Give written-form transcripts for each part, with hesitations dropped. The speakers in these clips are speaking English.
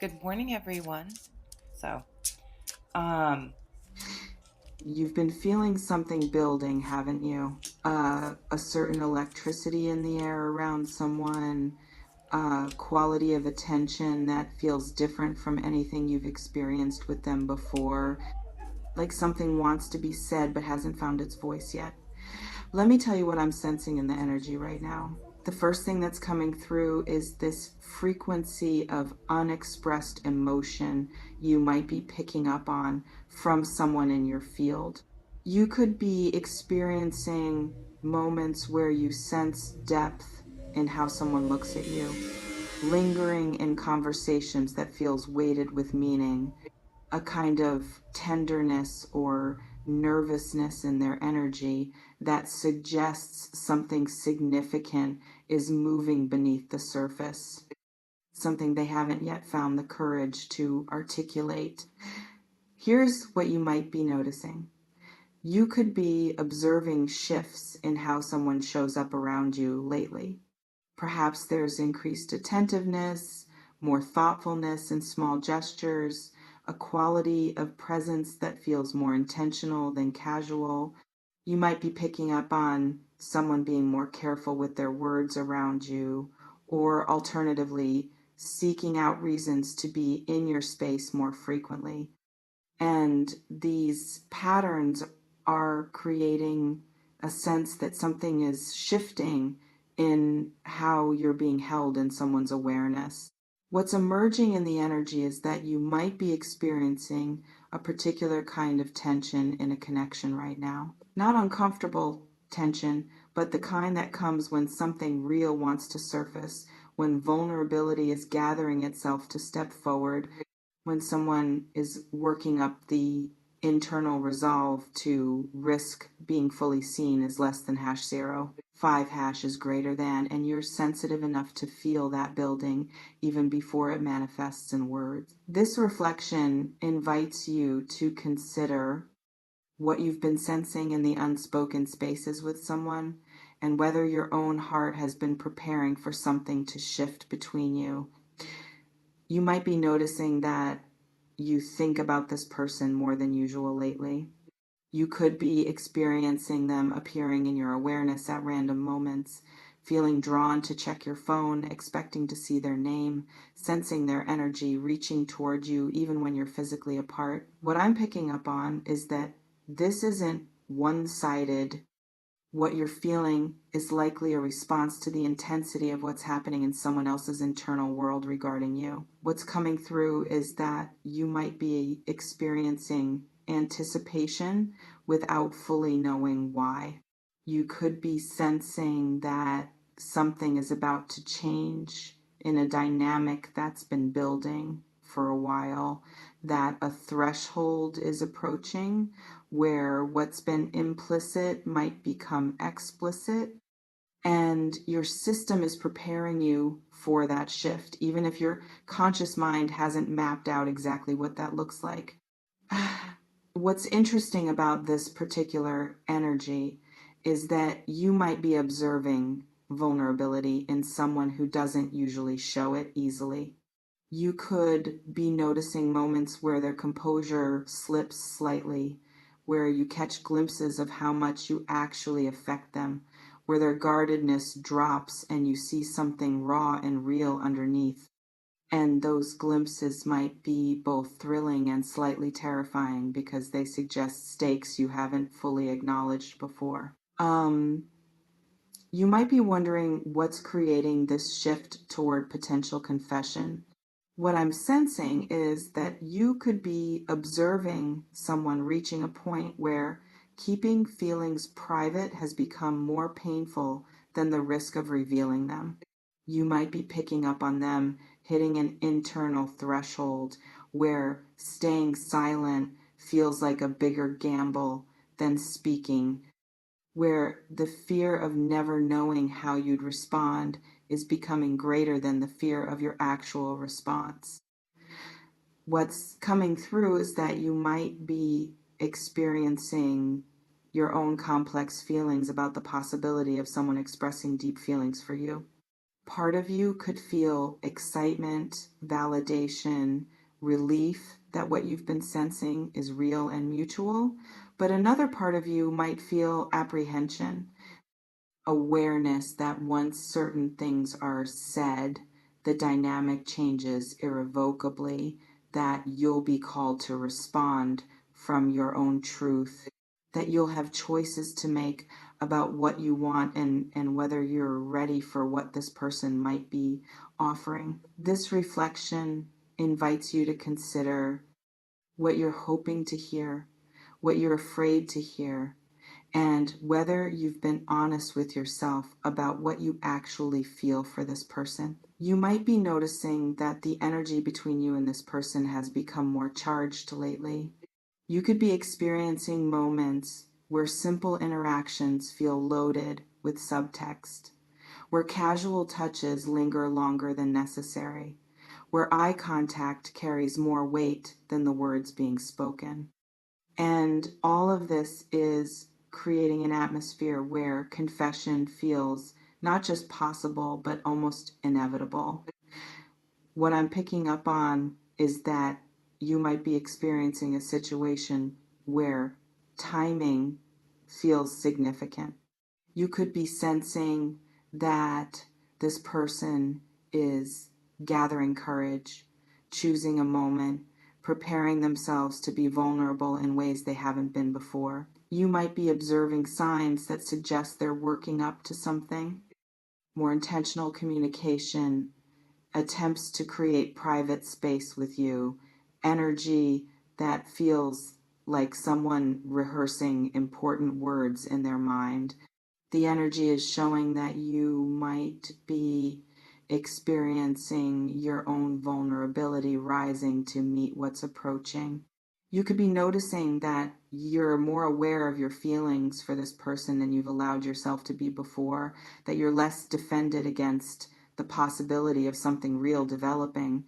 Good morning, everyone. So, um, You've been feeling something building, haven't you? A certain electricity in the air around someone, quality of attention that feels different from anything you've experienced with them before. Like something wants to be said but hasn't found its voice yet. Let me tell you what I'm sensing in the energy right now. The first thing that's coming through is this frequency of unexpressed emotion you might be picking up on from someone in your field. You could be experiencing moments where you sense depth in how someone looks at you, lingering in conversations that feels weighted with meaning, a kind of tenderness or nervousness in their energy that suggests something significant is moving beneath the surface, something they haven't yet found the courage to articulate. Here's what you might be noticing. You could be observing shifts in how someone shows up around you lately. Perhaps there's increased attentiveness, more thoughtfulness in small gestures, a quality of presence that feels more intentional than casual. You might be picking up on someone being more careful with their words around you, or alternatively, seeking out reasons to be in your space more frequently. And these patterns are creating a sense that something is shifting in how you're being held in someone's awareness. What's emerging in the energy is that you might be experiencing a particular kind of tension in a connection right now. Not uncomfortable tension, but the kind that comes when something real wants to surface, when vulnerability is gathering itself to step forward, when someone is working up the internal resolve to risk being fully seen is less than hash zero, 5 hash is greater than, and you're sensitive enough to feel that building even before it manifests in words. This reflection invites you to consider what you've been sensing in the unspoken spaces with someone, and whether your own heart has been preparing for something to shift between you. You might be noticing that you think about this person more than usual lately. You could be experiencing them appearing in your awareness at random moments, feeling drawn to check your phone, expecting to see their name, sensing their energy, reaching toward you even when you're physically apart. What I'm picking up on is that this isn't one-sided. What you're feeling is likely a response to the intensity of what's happening in someone else's internal world regarding you. What's coming through is that you might be experiencing anticipation without fully knowing why. You could be sensing that something is about to change in a dynamic that's been building for a while, that a threshold is approaching where what's been implicit might become explicit, and your system is preparing you for that shift, even if your conscious mind hasn't mapped out exactly what that looks like. What's interesting about this particular energy is that you might be observing vulnerability in someone who doesn't usually show it easily. You could be noticing moments where their composure slips slightly, where you catch glimpses of how much you actually affect them, where their guardedness drops and you see something raw and real underneath. And those glimpses might be both thrilling and slightly terrifying because they suggest stakes you haven't fully acknowledged before. You might be wondering what's creating this shift toward potential confession. What I'm sensing is that you could be observing someone reaching a point where keeping feelings private has become more painful than the risk of revealing them. You might be picking up on them hitting an internal threshold where staying silent feels like a bigger gamble than speaking, where the fear of never knowing how you'd respond is becoming greater than the fear of your actual response. What's coming through is that you might be experiencing your own complex feelings about the possibility of someone expressing deep feelings for you. Part of you could feel excitement, validation, relief that what you've been sensing is real and mutual, but another part of you might feel apprehension, awareness that once certain things are said, the dynamic changes irrevocably, that you'll be called to respond from your own truth, that you'll have choices to make about what you want and whether you're ready for what this person might be offering. This reflection invites you to consider what you're hoping to hear, what you're afraid to hear, and whether you've been honest with yourself about what you actually feel for this person. You might be noticing that the energy between you and this person has become more charged lately. You could be experiencing moments where simple interactions feel loaded with subtext, where casual touches linger longer than necessary, where eye contact carries more weight than the words being spoken. And all of this is creating an atmosphere where confession feels not just possible, but almost inevitable. What I'm picking up on is that you might be experiencing a situation where timing feels significant. You could be sensing that this person is gathering courage, choosing a moment, preparing themselves to be vulnerable in ways they haven't been before. You might be observing signs that suggest they're working up to something. More intentional communication, attempts to create private space with you, energy that feels like someone rehearsing important words in their mind. The energy is showing that you might be experiencing your own vulnerability rising to meet what's approaching. You could be noticing that you're more aware of your feelings for this person than you've allowed yourself to be before, that you're less defended against the possibility of something real developing,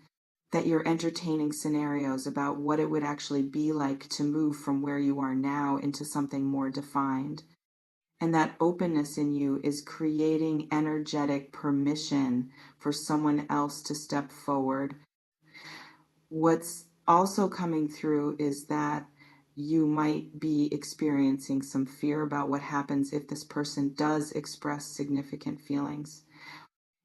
that you're entertaining scenarios about what it would actually be like to move from where you are now into something more defined. And that openness in you is creating energetic permission for someone else to step forward. What's also coming through is that you might be experiencing some fear about what happens if this person does express significant feelings.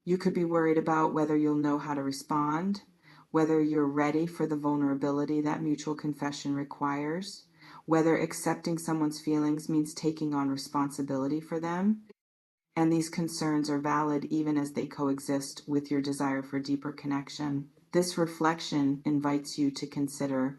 You could be worried about whether you'll know how to respond, whether you're ready for the vulnerability that mutual confession requires, whether accepting someone's feelings means taking on responsibility for them. And these concerns are valid even as they coexist with your desire for deeper connection. This reflection invites you to consider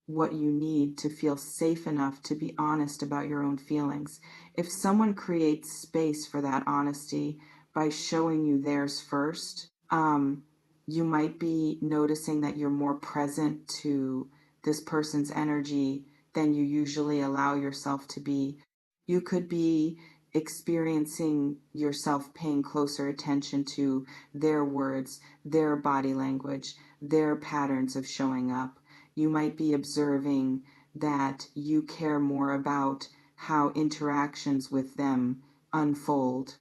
what you need to feel safe enough to be honest about your own feelings. If someone creates space for that honesty by showing you theirs first, you might be noticing that you're more present to this person's energy than you usually allow yourself to be. You could be experiencing yourself paying closer attention to their words, their body language, their patterns of showing up. You might be observing that you care more about how interactions with them unfold.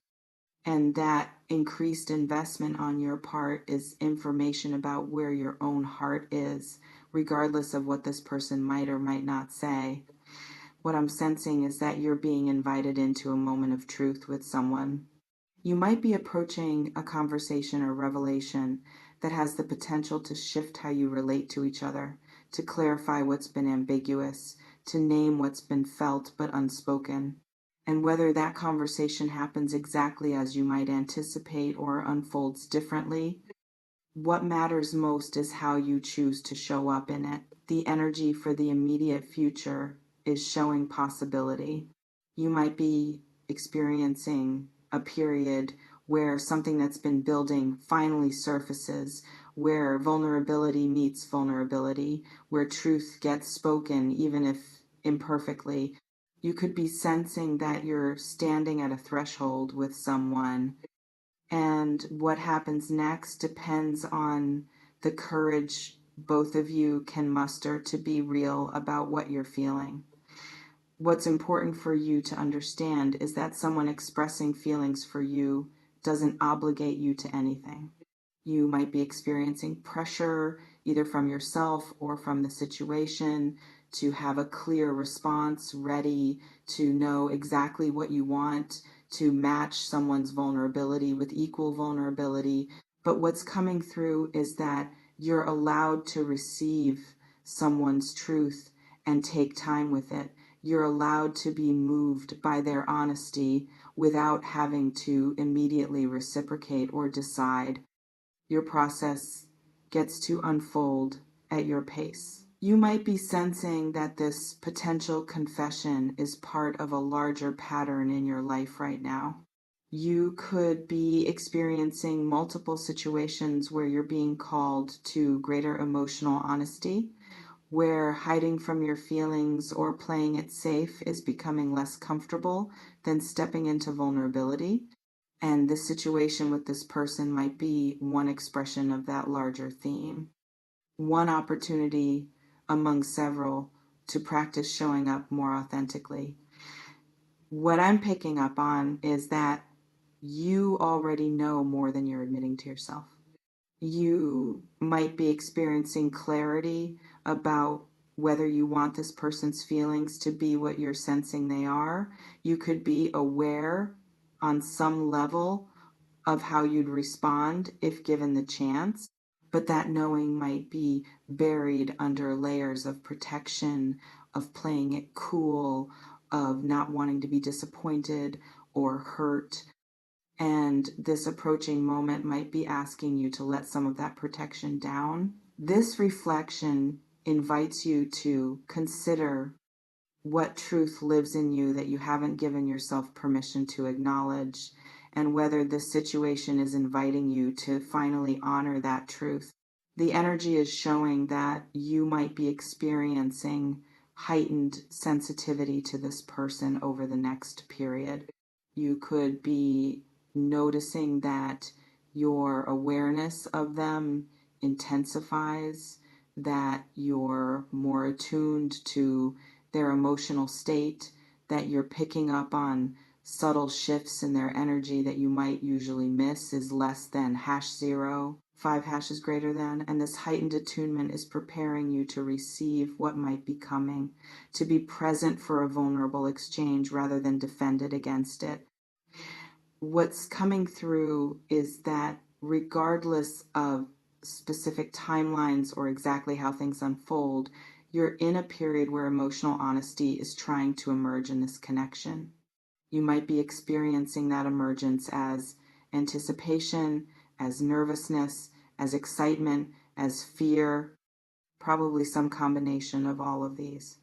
And that increased investment on your part is information about where your own heart is, regardless of what this person might or might not say. What I'm sensing is that you're being invited into a moment of truth with someone. You might be approaching a conversation or revelation that has the potential to shift how you relate to each other, to clarify what's been ambiguous, to name what's been felt but unspoken. And whether that conversation happens exactly as you might anticipate or unfolds differently, what matters most is how you choose to show up in it. The energy for the immediate future is showing possibility. You might be experiencing a period where something that's been building finally surfaces, where vulnerability meets vulnerability, where truth gets spoken, even if imperfectly. You could be sensing that you're standing at a threshold with someone, and what happens next depends on the courage both of you can muster to be real about what you're feeling. What's important for you to understand is that someone expressing feelings for you doesn't obligate you to anything. You might be experiencing pressure either from yourself or from the situation to have a clear response ready, to know exactly what you want, to match someone's vulnerability with equal vulnerability. But what's coming through is that you're allowed to receive someone's truth and take time with it. You're allowed to be moved by their honesty without having to immediately reciprocate or decide. Your process gets to unfold at your pace. You might be sensing that this potential confession is part of a larger pattern in your life right now. You could be experiencing multiple situations where you're being called to greater emotional honesty, where hiding from your feelings or playing it safe is becoming less comfortable than stepping into vulnerability. And this situation with this person might be one expression of that larger theme, one opportunity among several to practice showing up more authentically. What I'm picking up on is that you already know more than you're admitting to yourself. You might be experiencing clarity about whether you want this person's feelings to be what you're sensing they are. You could be aware on some level of how you'd respond if given the chance, but that knowing might be buried under layers of protection, of playing it cool, of not wanting to be disappointed or hurt. And this approaching moment might be asking you to let some of that protection down. This reflection invites you to consider what truth lives in you that you haven't given yourself permission to acknowledge, and whether this situation is inviting you to finally honor that truth. The energy is showing that you might be experiencing heightened sensitivity to this person over the next period. You could be noticing that your awareness of them intensifies, that you're more attuned to their emotional state, that you're picking up on subtle shifts in their energy that you might usually miss is less than #0, 5 hashes greater than, and this heightened attunement is preparing you to receive what might be coming, to be present for a vulnerable exchange rather than defended against it. What's coming through is that regardless of specific timelines or exactly how things unfold, you're in a period where emotional honesty is trying to emerge in this connection. You might be experiencing that emergence as anticipation, as nervousness, as excitement, as fear, probably some combination of all of these.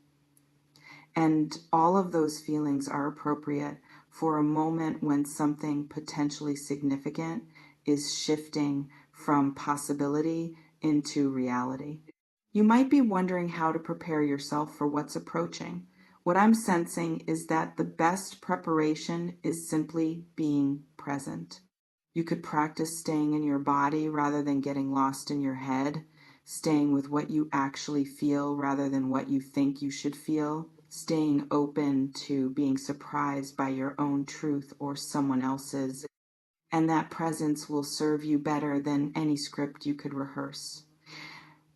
And all of those feelings are appropriate for a moment when something potentially significant is shifting from possibility into reality. You might be wondering how to prepare yourself for what's approaching. What I'm sensing is that the best preparation is simply being present. You could practice staying in your body rather than getting lost in your head, staying with what you actually feel rather than what you think you should feel, staying open to being surprised by your own truth or someone else's. And that presence will serve you better than any script you could rehearse.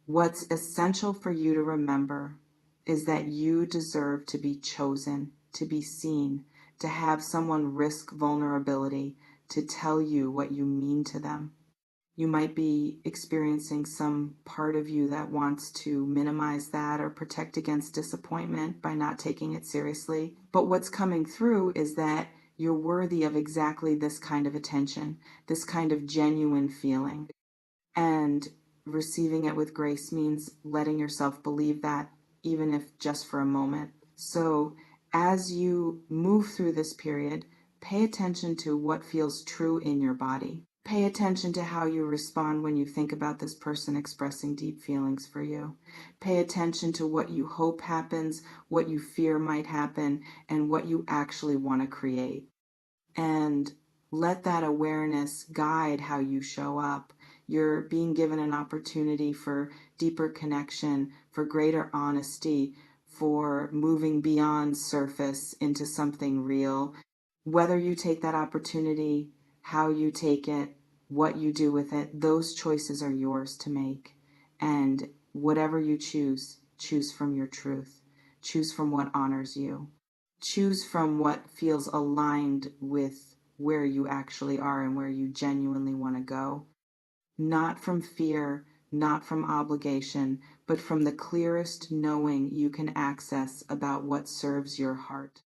What's essential for you to remember is that you deserve to be chosen, to be seen, to have someone risk vulnerability, to tell you what you mean to them. You might be experiencing some part of you that wants to minimize that or protect against disappointment by not taking it seriously. But what's coming through is that you're worthy of exactly this kind of attention, this kind of genuine feeling. And receiving it with grace means letting yourself believe that, even if just for a moment. So as you move through this period, pay attention to what feels true in your body. Pay attention to how you respond when you think about this person expressing deep feelings for you. Pay attention to what you hope happens, what you fear might happen, and what you actually want to create. And let that awareness guide how you show up. You're being given an opportunity for deeper connection, for greater honesty, for moving beyond surface into something real. Whether you take that opportunity how you take it, what you do with it, those choices are yours to make. And whatever you choose, choose from your truth. Choose from what honors you. Choose from what feels aligned with where you actually are and where you genuinely want to go. Not from fear, not from obligation, but from the clearest knowing you can access about what serves your heart.